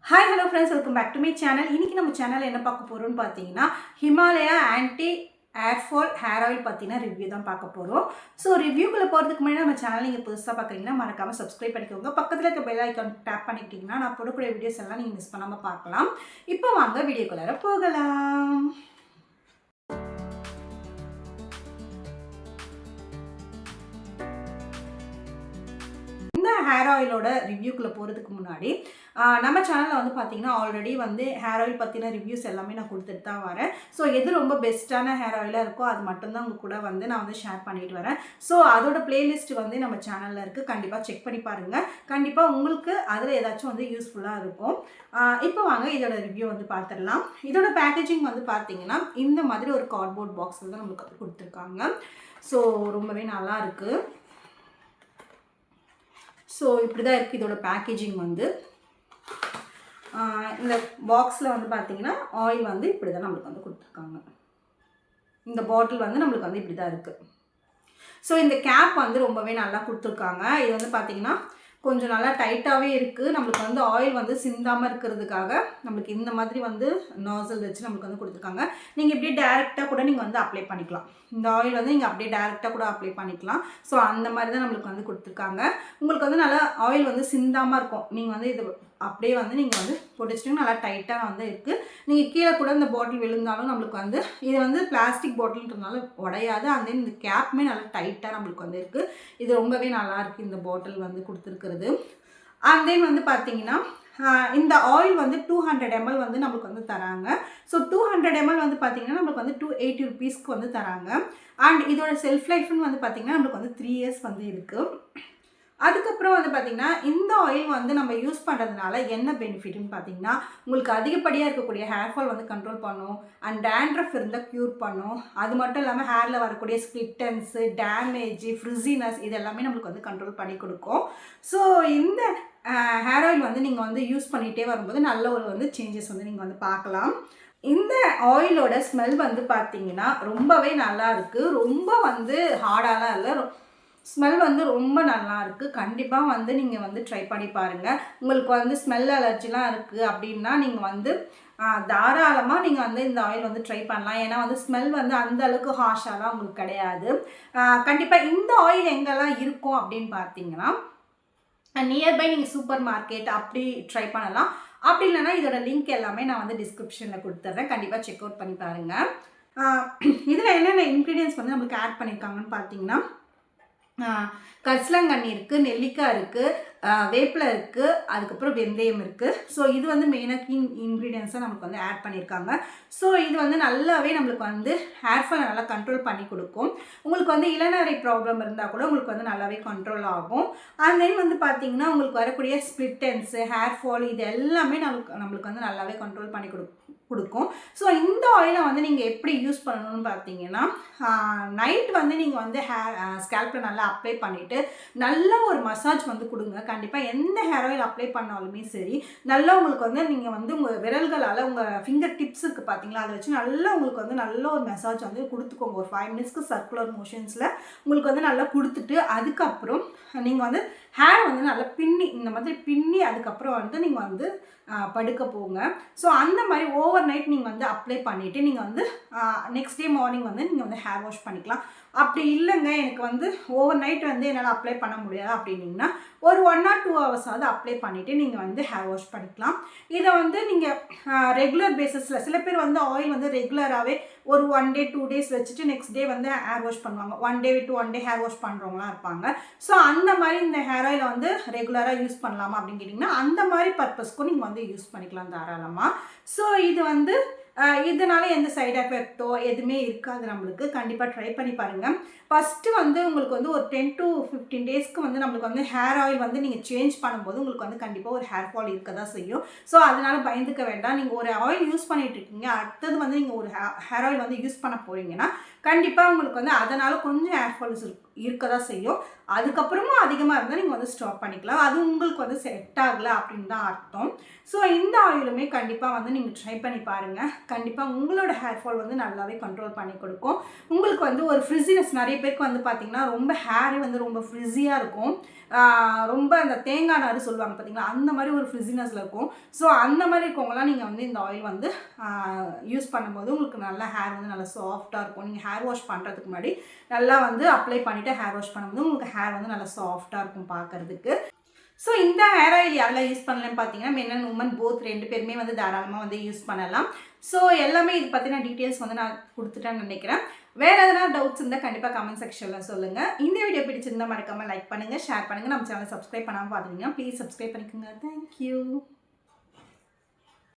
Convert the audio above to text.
Hi hello friends, welcome back to my channel. இன்றைக்கி நம்ம சேனலில் என்ன பார்க்க போகிறோம்னு பார்த்தீங்கன்னா, Himalaya anti hairfall hair oil பார்த்தீங்கன்னா ரிவ்யூ தான் பார்க்க போகிறோம். ஸோ ரிவ்யூக்குள்ளே போகிறதுக்கு முன்னாடி நம்ம சேனல் நீங்கள் புதுசாக பார்க்குறீங்கன்னா மறக்காமல் சப்ஸ்கிரைப் பண்ணிக்கோங்க. பக்கத்தில் இருக்க பெல் ஐக்கான் டேப் பண்ணிக்கிட்டிங்கன்னா நான் போடக்கூடிய வீடியோஸ் எல்லாம் நீங்கள் மிஸ் பண்ணாமல் பார்க்கலாம். இப்போ வாங்க வீடியோக்குள்ளார போகலாம். ஹேர் ஆயிலோட ரிவ்யூக்குள்ளே போகிறதுக்கு முன்னாடி நம்ம சேனலில் வந்து பார்த்தீங்கன்னா ஆல்ரெடி வந்து ஹேர் ஆயில் பற்றின ரிவ்யூஸ் எல்லாமே நான் கொடுத்துட்டு தான் வரேன். ஸோ எது ரொம்ப பெஸ்ட்டான ஹேர் ஆயிலாக இருக்கோ அது மட்டும்தான் உங்கள் கூட வந்து நான் வந்து ஷேர் பண்ணிட்டு வரேன். ஸோ அதோட பிளேலிஸ்ட் வந்து நம்ம சேனலில் இருக்குது, கண்டிப்பாக செக் பண்ணி பாருங்கள். கண்டிப்பாக உங்களுக்கு அதில் ஏதாச்சும் வந்து யூஸ்ஃபுல்லாக இருக்கும். இப்போ வாங்க இதோட ரிவ்யூ வந்து பார்த்துடலாம். இதோட பேக்கேஜிங் வந்து பார்த்தீங்கன்னா இந்த மாதிரி ஒரு கார்ட்போர்ட் பாக்ஸில் தான் நம்மளுக்கு வந்து கொடுத்துருக்காங்க. ஸோ ரொம்பவே நல்லா இருக்குது. ஸோ இப்படி தான் இருக்குது இதோட பேக்கேஜிங் வந்து. இந்த பாக்ஸில் வந்து பார்த்திங்கன்னா ஆயில் வந்து இப்படி தான் நம்மளுக்கு வந்து கொடுத்துருக்காங்க. இந்த பாட்டில் வந்து நம்மளுக்கு வந்து இப்படி தான் இருக்குது. ஸோ இந்த கேப் வந்து ரொம்பவே நல்லா கொடுத்துருக்காங்க. இது வந்து பார்த்திங்கன்னா கொஞ்சம் நல்லா டைட்டாகவே இருக்குது. நம்மளுக்கு வந்து ஆயில் வந்து சிந்தாமல் இருக்கிறதுக்காக நம்மளுக்கு இந்த மாதிரி வந்து நாசல் வச்சு நம்மளுக்கு வந்து கொடுத்துருக்காங்க. நீங்கள் இப்படியே டேரெக்டாக கூட நீங்கள் வந்து அப்ளை பண்ணிக்கலாம். இந்த ஆயில் வந்து நீங்கள் அப்படியே டேரெக்டாக கூட அப்ளை பண்ணிக்கலாம். ஸோ அந்த மாதிரி தான் நம்மளுக்கு வந்து கொடுத்துருக்காங்க. உங்களுக்கு வந்து நல்லா ஆயில் வந்து சிந்தாமல் இருக்கும். நீங்கள் வந்து இது அப்படியே வந்து நீங்கள் வந்து போட்டுச்சிட்டிங்கன்னா நல்லா டைட்டாக வந்து இருக்குது. நீங்கள் கீழே கூட இந்த பாட்டில் விழுந்தாலும் நம்மளுக்கு வந்து இது வந்து பிளாஸ்டிக் பாட்டில்ன்றதுனால உடையாது. அந்த இந்த கேப்புமே நல்லா டைட்டாக நம்மளுக்கு வந்து இருக்குது. இது ரொம்பவே நல்லா இருக்குது இந்த பாட்டில் வந்து கொடுத்துருக்குறது. அண்ட் தென் வந்து பார்த்தீங்கன்னா இந்த ஆயில் வந்து 200 ml வந்து நம்மளுக்கு வந்து தராங்க. ஸோ 200 ml வந்து பார்த்திங்கன்னா நம்மளுக்கு வந்து 280 rupeesக்கு வந்து தராங்க. அண்ட் இதோட செல்ஃப் லைஃப்னு வந்து பார்த்திங்கன்னா நம்மளுக்கு வந்து 3 years வந்து இருக்குது. அதுக்கப்புறம் வந்து பார்த்திங்கன்னா இந்த ஆயில் வந்து நம்ம யூஸ் பண்ணுறதுனால என்ன பெனிஃபிட்னு பார்த்திங்கன்னா உங்களுக்கு அதிகப்படியாக இருக்கக்கூடிய ஹேர் ஃபால் வந்து கண்ட்ரோல் பண்ணும். அண்ட் டேண்ட்ரஃப் இருந்தால் க்யூர் பண்ணும். அது மட்டும் இல்லாமல் ஹேரில் வரக்கூடிய ஸ்ப்ளிட்டன்ஸு, டேமேஜ், ஃப்ரிஸினஸ் இது எல்லாமே நம்மளுக்கு வந்து கண்ட்ரோல் பண்ணி கொடுக்கும். ஸோ இந்த ஹேர் ஆயில் வந்து நீங்கள் வந்து யூஸ் பண்ணிகிட்டே வரும்போது நல்ல ஒரு வந்து சேஞ்சஸ் வந்து நீங்கள் வந்து பார்க்கலாம். இந்த ஆயிலோட ஸ்மெல் வந்து பார்த்திங்கன்னா ரொம்பவே நல்லா இருக்குது. ரொம்ப வந்து ஹார்டாலாம் இல்லை, ஸ்மெல் வந்து ரொம்ப நல்லா இருக்குது. கண்டிப்பாக வந்து நீங்கள் வந்து ட்ரை பண்ணி பாருங்கள். உங்களுக்கு வந்து ஸ்மெல் அலர்ஜிலாம் இருக்குது அப்படின்னா நீங்கள் வந்து தாராளமாக நீங்கள் வந்து இந்த ஆயில் வந்து ட்ரை பண்ணலாம். ஏன்னா வந்து ஸ்மெல் வந்து அந்த அளவுக்கு ஹார்ஷாலாம் உங்களுக்கு கிடையாது. கண்டிப்பாக இந்த ஆயில் எங்கெல்லாம் இருக்கும் அப்படின்னு பார்த்தீங்கன்னா நியர்பை நீங்கள் சூப்பர் மார்க்கெட் அப்படி ட்ரை பண்ணலாம். அப்படி இல்லைனா இதோட லிங்க் எல்லாமே நான் வந்து டிஸ்கிரிப்ஷனில் கொடுத்துட்றேன். கண்டிப்பாக செக் அவுட் பண்ணி பாருங்கள். இதில் என்னென்ன இன்க்ரீடியன்ஸ் வந்து நம்மளுக்கு ஆட் பண்ணியிருக்காங்கன்னு பார்த்தீங்கன்னா கரிசலாங்கண்ணி இருக்குது, நெல்லிக்காய் இருக்குது, வேப்பிலை இருக்குது, அதுக்கப்புறம் வெந்தயம் இருக்குது. ஸோ இது வந்து மெயினாக கீ இன்க்ரீடியன்ஸாக நமக்கு வந்து ஆட் பண்ணியிருக்காங்க. ஸோ இது வந்து நல்லாவே நம்மளுக்கு வந்து ஹேர் ஃபால் நல்லா கண்ட்ரோல் பண்ணி கொடுக்கும். உங்களுக்கு வந்து இளநரை ப்ராப்ளம் இருந்தால் கூட உங்களுக்கு வந்து நல்லாவே கண்ட்ரோல் ஆகும். அண்ட் தென் வந்து பார்த்திங்கன்னா உங்களுக்கு வரக்கூடிய ஸ்ப்ளிட்டன்ஸு, ஹேர் ஃபால் இது எல்லாமே நம்மளுக்கு வந்து நல்லாவே கண்ட்ரோல் பண்ணி கொடுக்கும். ஸோ இந்த ஆயிலை வந்து நீங்கள் எப்படி யூஸ் பண்ணணும்னு பார்த்தீங்கன்னா நைட் வந்து நீங்கள் வந்து ஸ்கேல்பில் நல்லா அப்ளை பண்ணிவிட்டு நல்லா ஒரு மசாஜ் வந்து கொடுங்க. கண்டிப்பாக எந்த ஹேர் ஆயில் அப்ளை பண்ணாலுமே சரி நல்லா உங்களுக்கு வந்து நீங்கள் வந்து உங்கள் விரல்களால் உங்கள் ஃபிங்கர் டிப்ஸ் இருக்குது பார்த்தீங்களா, அதை வச்சு நல்லா உங்களுக்கு வந்து நல்ல ஒரு மசாஜ் வந்து கொடுத்துக்கோங்க. ஒரு 5 minutes சர்க்குலர் மோஷன்ஸில் உங்களுக்கு வந்து நல்லா கொடுத்துட்டு அதுக்கப்புறம் நீங்கள் வந்து ஹேர் வந்து நல்லா பின்னி இந்த மாதிரி பின்னி அதுக்கப்புறம் வந்து நீங்கள் வந்து படுக்க போங்க. ஸோ அந்த மாதிரி ஓவர் நைட் நீங்கள் வந்து அப்ளை பண்ணிவிட்டு நீங்கள் வந்து நெக்ஸ்ட் டே மார்னிங் வந்து நீங்கள் வந்து ஹேர் வாஷ் பண்ணிக்கலாம். அப்படி இல்லைங்க எனக்கு வந்து ஓவர் நைட் வந்து என்னால் அப்ளை பண்ண முடியாது அப்படின்னிங்கன்னா ஒரு 1 or 2 hours அப்ளை பண்ணிவிட்டு நீங்கள் வந்து ஹேர் வாஷ் பண்ணிக்கலாம். இதை வந்து நீங்கள் ரெகுலர் பேசிஸில் சில பேர் வந்து ஆயில் வந்து ரெகுலராகவே ஒரு 1 day 2 days வச்சுட்டு நெக்ஸ்ட் டே வந்து ஹேர் வாஷ் பண்ணுவாங்க. 1 day விட்டு 1 day ஹேர் வாஷ் பண்ணுறவங்களாம் இருப்பாங்க. ஸோ அந்த மாதிரி இந்த ஹேர் ஆயிலை வந்து ரெகுலராக யூஸ் பண்ணலாமா அப்படின்னு கேட்டிங்கன்னா அந்த மாதிரி பர்பஸ்க்கும் நீங்கள் வந்து யூஸ் பண்ணிக்கலாம் தாராளமாக. ஸோ இது வந்து இதனால எந்த சைட் எஃபெக்டோ எதுவுமே இருக்காது நம்மளுக்கு. கண்டிப்பாக ட்ரை பண்ணி பாருங்கள். ஃபஸ்ட்டு வந்து உங்களுக்கு வந்து ஒரு 10 to 15 daysக்கு வந்து நம்மளுக்கு வந்து ஹேர் ஆயில் வந்து நீங்கள் சேஞ்ச் பண்ணும்போது உங்களுக்கு வந்து கண்டிப்பாக ஒரு ஹேர் ஃபால் இருக்க தான் செய்யும். ஸோ அதனால் பயந்துக்க வேண்டாம். நீங்கள் ஒரு ஆயில் யூஸ் பண்ணிகிட்டு இருக்கீங்க, அடுத்தது வந்து நீங்கள் ஒரு ஹேர் ஆயில் வந்து யூஸ் பண்ண போகிறீங்கன்னா கண்டிப்பாக உங்களுக்கு வந்து அதனால் கொஞ்சம் ஹேர் ஃபால்ஸ் இருக்க தான் செய்யும். அதுக்கப்புறமும் அதிகமாக இருந்தால் நீங்கள் வந்து ஸ்டாப் பண்ணிக்கலாம். அது உங்களுக்கு வந்து செட் ஆகலை அப்படின்னு தான் அர்த்தம். ஸோ இந்த ஆயிலுமே கண்டிப்பாக வந்து நீங்கள் ட்ரை பண்ணி பாருங்கள். கண்டிப்பாக உங்களோட ஹேர் ஃபால் வந்து நல்லாவே கண்ட்ரோல் பண்ணி கொடுக்கும். உங்களுக்கு வந்து ஒரு ஃப்ரிஸினஸ் நிறைய பேருக்கு வந்து பார்த்திங்கன்னா ரொம்ப ஹேரே வந்து ரொம்ப ஃப்ரிஸியாக இருக்கும். ரொம்ப அந்த தேங்காய் நார் சொல்லுவாங்க பார்த்தீங்களா, அந்த மாதிரி ஒரு ஃப்ரிஸினஸில் இருக்கும். ஸோ அந்த மாதிரி இருக்கவங்களாம் நீங்கள் வந்து இந்த ஆயில் வந்து யூஸ் பண்ணும்போது உங்களுக்கு நல்லா ஹேர் வந்து நல்லா சாஃப்டாக இருக்கும். நீங்கள் ஹேர் வாஷ் பண்ணுறதுக்கு முன்னாடி நல்லா வந்து அப்ளை பண்ணிவிட்டு ஹேர் வாஷ் பண்ணும்போது உங்களுக்கு ஹேர் வந்து நல்லா சாஃப்டாக இருக்கும் பார்க்குறதுக்கு. ஸோ இந்த ஹேர் ஆயில் யாரெல்லாம் யூஸ் பண்ணலன்னு பார்த்தீங்கன்னா, மென் அண்ட் உமன் போத் 2 பேருமே வந்து தாராளமாக வந்து யூஸ் பண்ணலாம். ஸோ எல்லாமே இது பற்றின டீட்டெயில்ஸ் வந்து நான் கொடுத்துட்டேன்னு நினைக்கிறேன். வேறு எதனா டவுட்ஸ் இருந்தால் கண்டிப்பாக கமெண்ட் செக்ஷனில் சொல்லுங்கள். இந்த வீடியோ பிடிச்சிருந்தால் மறக்காமல் லைக் பண்ணுங்கள், ஷேர் பண்ணுங்கள். நம்ம சேனலை சப்ஸ்கிரைப் பண்ணாமல் பார்த்துருந்தீங்கன்னா ப்ளீஸ் சப்ஸ்கிரைப் பண்ணிக்கோங்க. தேங்க்யூ.